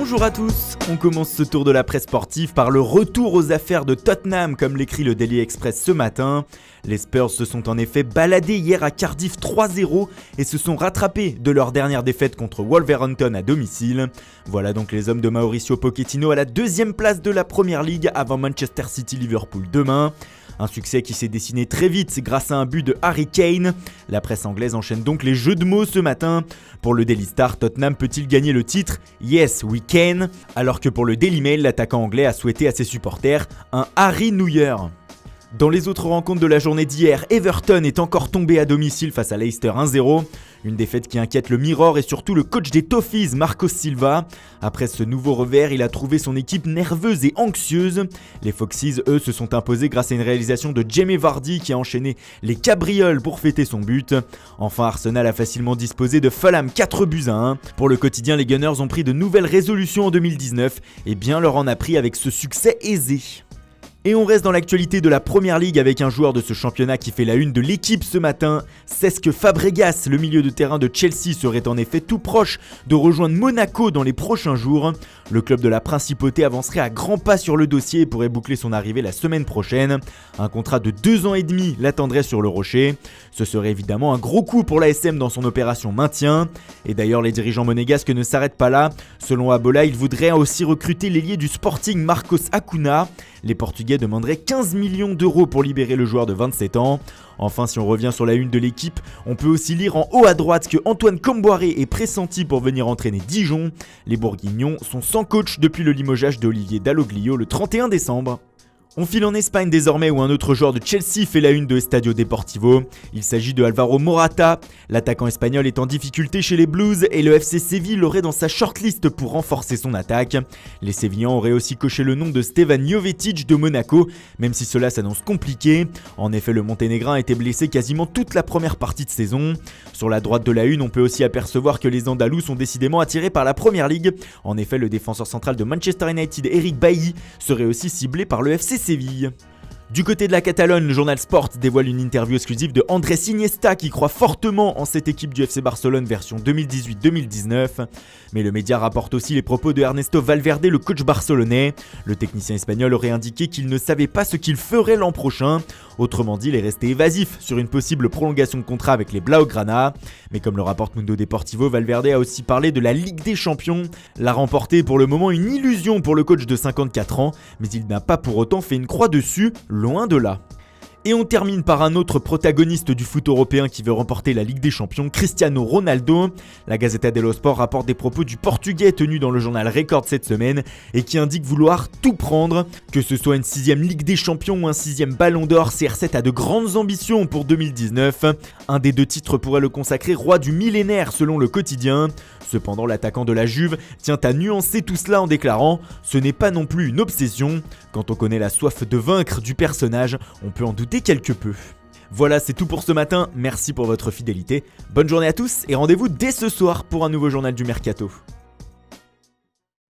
Bonjour à tous, on commence ce tour de la presse sportive par le retour aux affaires de Tottenham comme l'écrit le Daily Express ce matin. Les Spurs se sont en effet baladés hier à Cardiff 3-0 et se sont rattrapés de leur dernière défaite contre Wolverhampton à domicile. Voilà donc les hommes de Mauricio Pochettino à la deuxième place de la Premier League avant Manchester City-Liverpool demain. Un succès qui s'est dessiné très vite grâce à un but de Harry Kane. La presse anglaise enchaîne donc les jeux de mots ce matin. Pour le Daily Star, Tottenham peut-il gagner le titre ? Yes, we can. Alors que pour le Daily Mail, l'attaquant anglais a souhaité à ses supporters un Harry New Year. Dans les autres rencontres de la journée d'hier, Everton est encore tombé à domicile face à Leicester 1-0. Une défaite qui inquiète le Mirror et surtout le coach des Toffees, Marcos Silva. Après ce nouveau revers, il a trouvé son équipe nerveuse et anxieuse. Les Foxes, eux, se sont imposés grâce à une réalisation de Jamie Vardy qui a enchaîné les cabrioles pour fêter son but. Enfin, Arsenal a facilement disposé de Fulham 4-1. Pour le quotidien, les Gunners ont pris de nouvelles résolutions en 2019 et bien leur en a pris avec ce succès aisé. Et on reste dans l'actualité de la Premier League avec un joueur de ce championnat qui fait la une de l'équipe ce matin. Cesc Fabregas, le milieu de terrain de Chelsea, serait en effet tout proche de rejoindre Monaco dans les prochains jours. Le club de la Principauté avancerait à grands pas sur le dossier et pourrait boucler son arrivée la semaine prochaine. Un contrat de 2 ans et demi l'attendrait sur le rocher. Ce serait évidemment un gros coup pour l'ASM dans son opération maintien. Et d'ailleurs, les dirigeants monégasques ne s'arrêtent pas là. Selon Abola, ils voudraient aussi recruter l'ailier du Sporting Marcos Acuna. Les Portugais demanderaient 15 millions d'euros pour libérer le joueur de 27 ans. Enfin, si on revient sur la une de l'équipe, on peut aussi lire en haut à droite que Antoine Comboiré est pressenti pour venir entraîner Dijon. Les Bourguignons sont sans coach depuis le limogeage d'Olivier Dalloglio le 31 décembre. On file en Espagne désormais où un autre joueur de Chelsea fait la une de Estadio Deportivo. Il s'agit de Alvaro Morata. L'attaquant espagnol est en difficulté chez les Blues et le FC Séville l'aurait dans sa shortlist pour renforcer son attaque. Les Sévillans auraient aussi coché le nom de Stevan Jovetic de Monaco, même si cela s'annonce compliqué. En effet, le Monténégrin a été blessé quasiment toute la première partie de saison. Sur la droite de la une, on peut aussi apercevoir que les Andalous sont décidément attirés par la Premier League. En effet, le défenseur central de Manchester United, Eric Bailly, serait aussi ciblé par le FC Séville. Du côté de la Catalogne, le journal Sport dévoile une interview exclusive de Andrés Iniesta qui croit fortement en cette équipe du FC Barcelone version 2018-2019. Mais le média rapporte aussi les propos de Ernesto Valverde, le coach barcelonais. Le technicien espagnol aurait indiqué qu'il ne savait pas ce qu'il ferait l'an prochain. Autrement dit, il est resté évasif sur une possible prolongation de contrat avec les Blaugrana. Mais comme le rapporte Mundo Deportivo, Valverde a aussi parlé de la Ligue des Champions. La remporter pour le moment une illusion pour le coach de 54 ans, mais il n'a pas pour autant fait une croix dessus, loin de là. Et on termine par un autre protagoniste du foot européen qui veut remporter la Ligue des Champions, Cristiano Ronaldo. La Gazzetta dello Sport rapporte des propos du Portugais tenus dans le journal Record cette semaine et qui indique vouloir tout prendre. Que ce soit une 6ème Ligue des Champions ou un 6ème Ballon d'Or, CR7 a de grandes ambitions pour 2019. Un des 2 titres pourrait le consacrer roi du millénaire selon le quotidien. Cependant, l'attaquant de la Juve tient à nuancer tout cela en déclarant « Ce n'est pas non plus une obsession. Quand on connaît la soif de vaincre du personnage, on peut en douter quelque peu. » Voilà, c'est tout pour ce matin. Merci pour votre fidélité. Bonne journée à tous et rendez-vous dès ce soir pour un nouveau journal du Mercato.